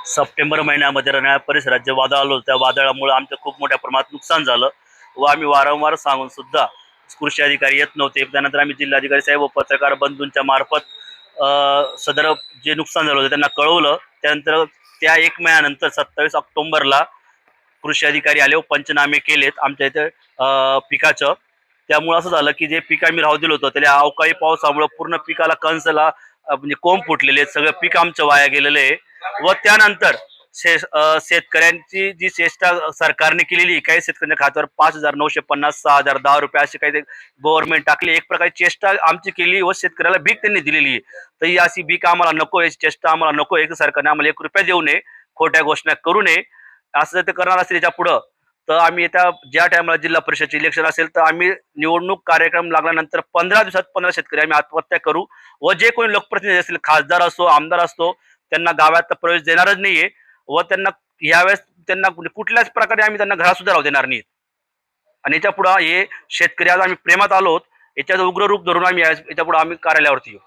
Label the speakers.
Speaker 1: September महिन्यामध्ये रण्याळा परिसरात जे वादळ आलं होतं त्या वादळामुळे आमचं खूप मोठ्या प्रमाणात नुकसान झालं व आम्ही वारंवार सांगून सुद्धा कृषी अधिकारी येत नव्हते। त्यानंतर आम्ही जिल्हाधिकारी साहेब व पत्रकार बंधूंच्या मार्फत सदर जे नुकसान झालं होतं त्यांना कळवलं। त्यानंतर त्या 1 महिन्यानंतर 27 ऑक्टोबरला कृषी अधिकारी आले व पंचनामे केलेत आमच्या इथे पिकाचं। त्यामुळे असं झालं की जे पीक आम्ही राहू दिलं होतं त्याला अवकाळी पावसामुळे पूर्ण पिकाला कंसला म्हणजे कोंब फुटलेले आहेत, सगळं पीक आमचं वाया गेलेलं आहे। व त्यानंतर शेतकऱ्यांची जी चेष्टा सरकारने केलेली, काही शेतकऱ्यांच्या खात्यावर 5,950 6,000 ₹10 अशी काही गव्हर्नमेंट टाकली, एक प्रकारची चेष्टा आमची केली व शेतकऱ्याला भीक त्यांनी दिलेली आहे। तर ही अशी भीक आम्हाला नको आहे, चेष्टा आम्हाला नको आहे, सरकारने आम्हाला ₹1 देऊ नये, खोट्या घोषणा करू नये। असं जर ते करणार असेल याच्या पुढं तर आम्ही येत्या ज्या टायमाला जिल्हा परिषदचे इलेक्शन असेल तर आम्ही निवडणूक कार्यक्रम लागल्यानंतर 15 दिवसात 15 शेतकरी आम्ही आत्महत्या करू व जे कोणी लोकप्रतिनिधी असतील, खासदार असो आमदार असतो, त्यांना गावात प्रवेश देणारच नाहीये व त्यांना यावेळेस त्यांना कुठल्याच प्रकारे आम्ही त्यांना घरात सुद्धा राहू देणार नाही। आणि याच्या पुढे हे शेतकरी आज आम्ही प्रेमात आलो, याच्यात उग्र रूप धरून आम्ही याच्या पुढे आम्ही कार्यालयावरती येऊ।